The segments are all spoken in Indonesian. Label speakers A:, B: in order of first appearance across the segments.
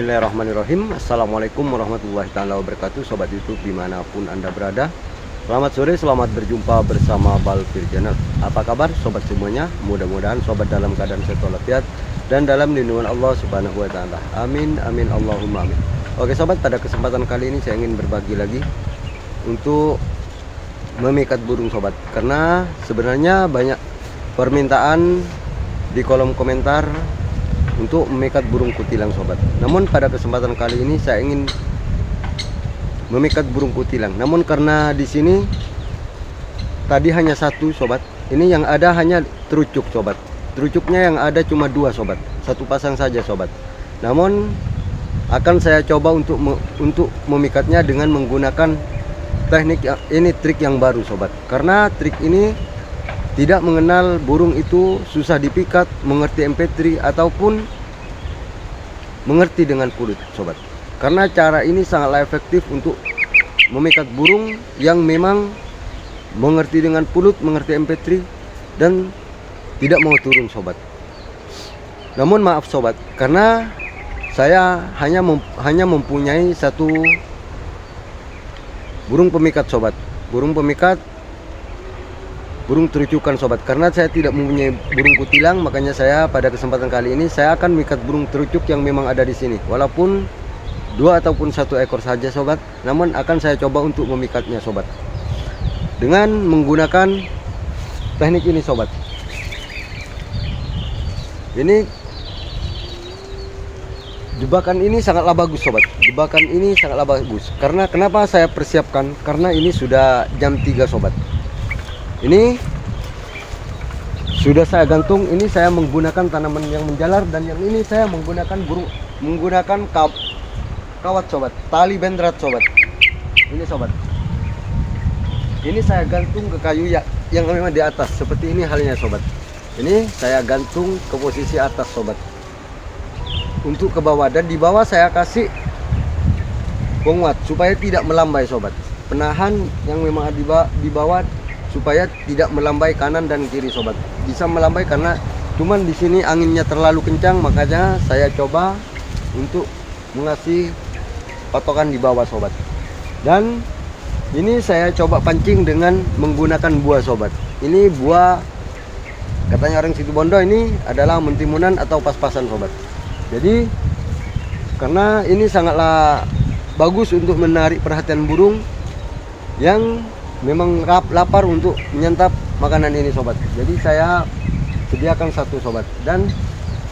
A: Bismillahirrahmanirrahim. Assalamualaikum warahmatullahi taala wabarakatuh. Sobat YouTube dimanapun Anda berada, selamat sore, selamat berjumpa bersama Balkir Channel. Apa kabar sobat semuanya? Mudah-mudahan sobat dalam keadaan sehat walafiat dan dalam lindungan Allah Subhanahu wa taala. Amin amin Allahumma amin. Oke sobat, pada kesempatan kali ini saya ingin berbagi lagi untuk memikat burung sobat, karena sebenarnya banyak permintaan di kolom komentar untuk memikat burung kutilang sobat. Namun pada kesempatan kali ini saya ingin memikat burung kutilang. Namun karena di sini tadi hanya satu sobat, ini yang ada hanya terucuk sobat. Terucuknya yang ada cuma dua sobat, satu pasang saja sobat. Namun akan saya coba untuk memikatnya dengan menggunakan teknik ini, trik yang baru sobat. Karena trik ini tidak mengenal burung itu susah dipikat, mengerti MP3 ataupun mengerti dengan kulit sobat. Karena cara ini sangatlah efektif untuk memikat burung yang memang mengerti dengan pulut, mengerti MP3 dan tidak mau turun sobat. Namun maaf sobat, karena saya hanya mempunyai satu burung pemikat sobat, burung pemikat burung terucukan sobat. Karena saya tidak mempunyai burung kutilang, makanya saya pada kesempatan kali ini saya akan memikat burung terucuk yang memang ada di sini. Walaupun dua ataupun satu ekor saja sobat, namun akan saya coba untuk memikatnya sobat dengan menggunakan teknik ini sobat. Ini jebakan ini sangatlah bagus sobat. Jebakan ini sangatlah bagus. Karena kenapa saya persiapkan? Karena ini sudah jam 3 sobat. Ini sudah saya gantung. Ini saya menggunakan tanaman yang menjalar, dan yang ini saya menggunakan kawat sobat, tali bendrat sobat. Ini sobat, ini saya gantung ke kayu yang memang di atas. Seperti ini halnya sobat. Ini saya gantung ke posisi atas sobat, untuk ke bawah, dan di bawah saya kasih penguat supaya tidak melambai sobat. Penahan yang memang ada di bawah supaya tidak melambai kanan dan kiri sobat. Bisa melambai karena cuman di sini anginnya terlalu kencang, makanya saya coba untuk mengasih patokan di bawah sobat. Dan ini saya coba pancing dengan menggunakan buah sobat. Ini buah, katanya orang situ Bondo, ini adalah mentimunan atau pas-pasan sobat. Jadi karena ini sangatlah bagus untuk menarik perhatian burung yang memang lapar untuk menyantap makanan ini sobat. Jadi saya sediakan satu sobat, dan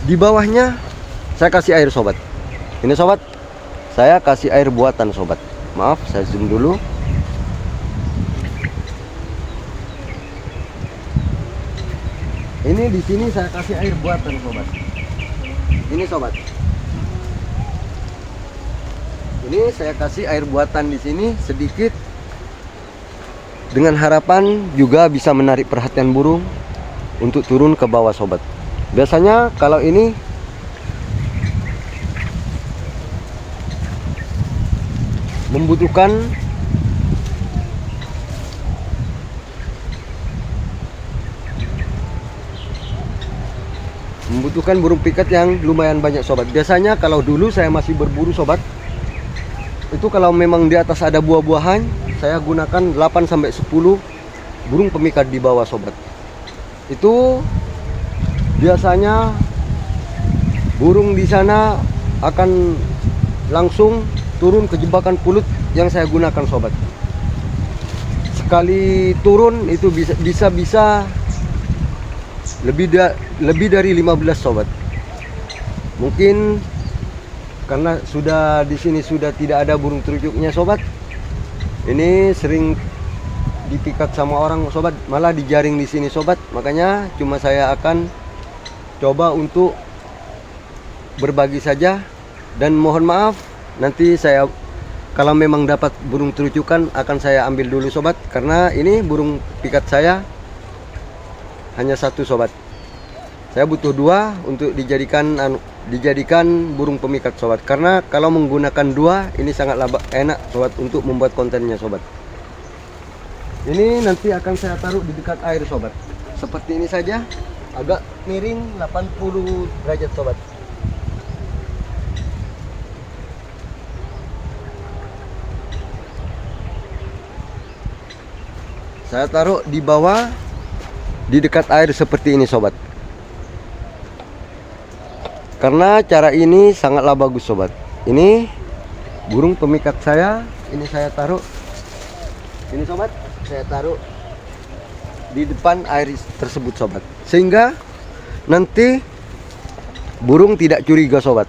A: di bawahnya saya kasih air sobat. Ini sobat, saya kasih air buatan sobat. Maaf, saya zoom dulu. Ini di sini saya kasih air buatan sobat. Ini sobat, ini saya kasih air buatan di sini sedikit, dengan harapan juga bisa menarik perhatian burung untuk turun ke bawah sobat. Biasanya kalau ini membutuhkan burung pikat yang lumayan banyak sobat. Biasanya kalau dulu saya masih berburu sobat, itu kalau memang di atas ada buah-buahan, saya gunakan 8 sampai 10 burung pemikat di bawah sobat. Itu biasanya burung di sana akan langsung turun ke jebakan pulut yang saya gunakan sobat. Sekali turun itu bisa lebih dari 15 sobat. Mungkin karena sudah di sini sudah tidak ada burung terucuknya sobat, ini sering dipikat sama orang sobat, malah dijaring di sini sobat. Makanya cuma saya akan coba untuk berbagi saja, dan mohon maaf nanti saya kalau memang dapat burung terucukan akan saya ambil dulu sobat, karena ini burung pikat saya hanya satu sobat. Saya butuh dua untuk dijadikan burung pemikat sobat. Karena kalau menggunakan dua ini sangat enak sobat untuk membuat kontennya sobat. Ini nanti akan saya taruh di dekat air sobat. Seperti ini saja, agak miring 80 derajat sobat. Saya taruh di bawah, di dekat air seperti ini sobat. Karena cara ini sangatlah bagus sobat. Ini burung pemikat saya, ini saya taruh. Ini sobat, saya taruh di depan air tersebut sobat. Sehingga nanti burung tidak curiga sobat.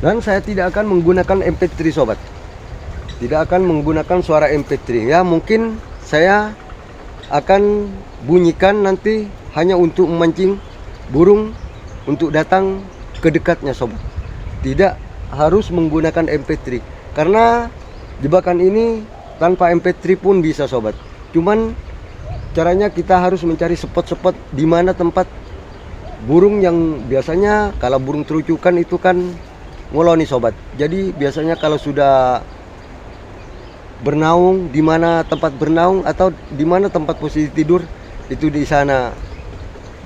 A: Dan saya tidak akan menggunakan MP3 sobat. Tidak akan menggunakan suara MP3. Ya mungkin saya akan bunyikan nanti hanya untuk memancing burung untuk datang ke dekatnya sobat. Tidak harus menggunakan MP3. Karena jebakan ini tanpa MP3 pun bisa sobat. Cuman caranya kita harus mencari spot-spot di mana tempat burung yang biasanya kalau burung terucukan itu kan ngoloni sobat. Jadi biasanya kalau sudah bernaung, di mana tempat bernaung atau di mana tempat posisi tidur, itu di sana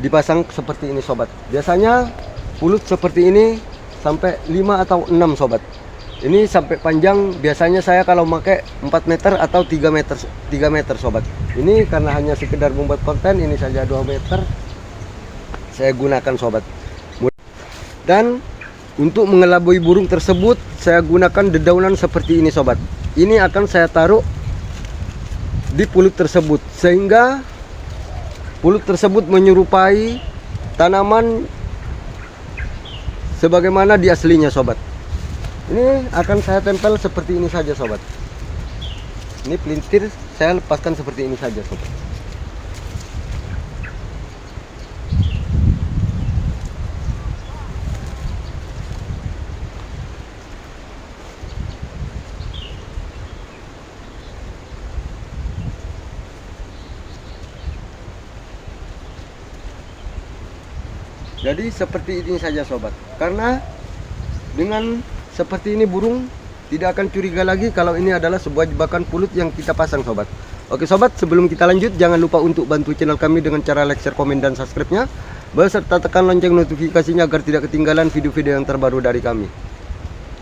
A: dipasang seperti ini sobat. Biasanya pulut seperti ini sampai 5 atau 6 sobat. Ini sampai panjang biasanya saya kalau pakai 4 meter atau 3 meter sobat. Ini karena hanya sekedar membuat konten, ini saja 2 meter saya gunakan sobat. Dan untuk mengelabui burung tersebut saya gunakan dedaunan seperti ini sobat. Ini akan saya taruh di pulut tersebut sehingga pulut tersebut menyerupai tanaman sebagaimana di aslinya sobat. Ini akan saya tempel seperti ini saja sobat. Ini pelintir saya lepaskan seperti ini saja sobat. Jadi seperti ini saja sobat. Karena dengan seperti ini burung tidak akan curiga lagi kalau ini adalah sebuah jebakan pulut yang kita pasang sobat. Oke sobat, sebelum kita lanjut jangan lupa untuk bantu channel kami dengan cara like, share, komen, dan subscribe-nya, beserta tekan lonceng notifikasinya agar tidak ketinggalan video-video yang terbaru dari kami.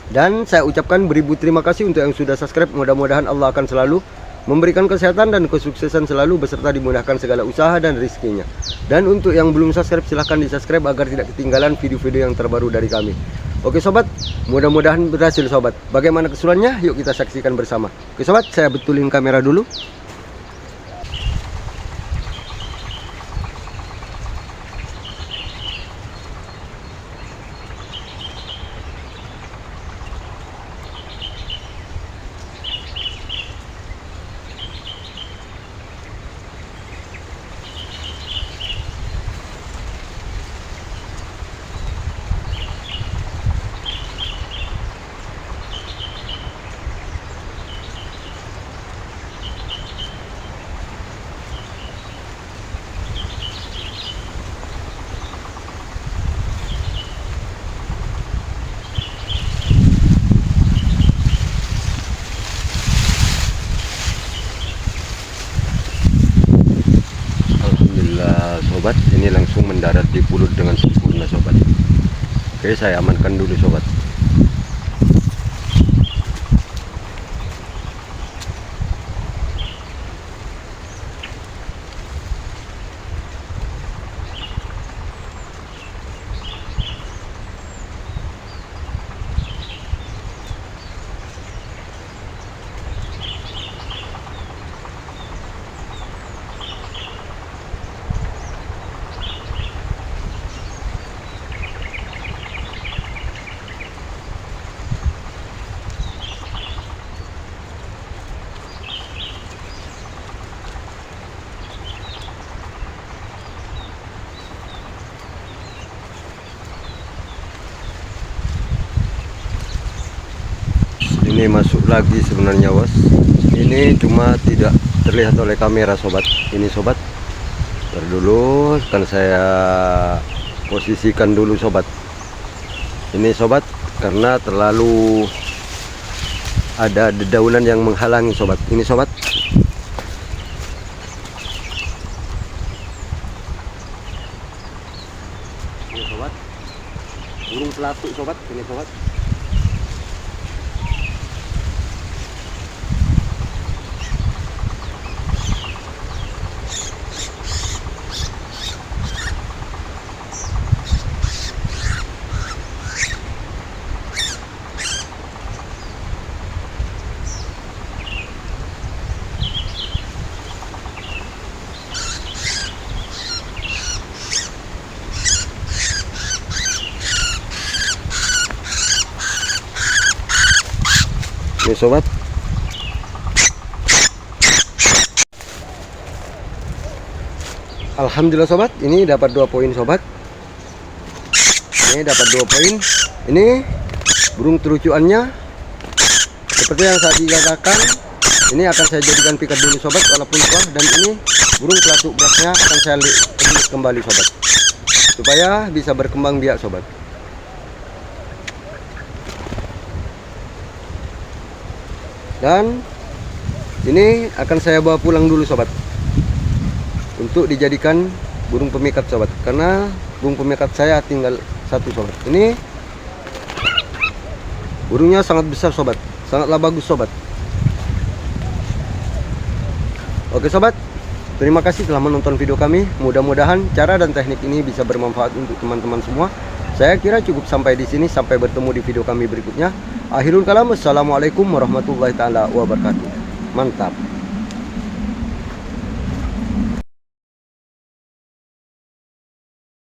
A: Dan saya ucapkan beribu terima kasih untuk yang sudah subscribe. Mudah-mudahan Allah akan selalu memberikan kesehatan dan kesuksesan selalu beserta dimudahkan segala usaha dan rezekinya. Dan untuk yang belum subscribe silahkan di subscribe agar tidak ketinggalan video-video yang terbaru dari kami. Oke sobat, mudah-mudahan berhasil sobat. Bagaimana keseruannya? Yuk kita saksikan bersama. Oke sobat, saya betulin kamera dulu. Sobat, ini langsung mendarat di pulut dengan sempurna sobat. Oke, saya amankan dulu sobat. Ini masuk lagi sebenarnya was. Ini cuma tidak terlihat oleh kamera sobat. Ini sobat, ntar dulu kan saya posisikan dulu sobat. Ini sobat, karena terlalu ada dedaunan yang menghalangi sobat. Ini sobat. Ini sobat. burung pelatuk sobat, ini sobat. Ini sobat. Alhamdulillah sobat, ini dapat 2 poin sobat. Ini dapat 2 poin. Ini burung terucuannya seperti yang saya dikatakan. Ini akan saya jadikan pikat dulu sobat walaupun tua. Dan ini burung pelatuk beratnya akan saya lihat kembali sobat, supaya bisa berkembang biak sobat. Dan ini akan saya bawa pulang dulu sobat, untuk dijadikan burung pemikat sobat, karena burung pemikat saya tinggal 1 sobat. Ini burungnya sangat besar sobat, sangatlah bagus sobat. Oke sobat, terima kasih telah menonton video kami. Mudah-mudahan cara dan teknik ini bisa bermanfaat untuk teman-teman semua. Saya kira cukup sampai di sini. Sampai bertemu di video kami berikutnya. Akhirul kalam, assalamualaikum warahmatullahi taala wabarakatuh. Mantap.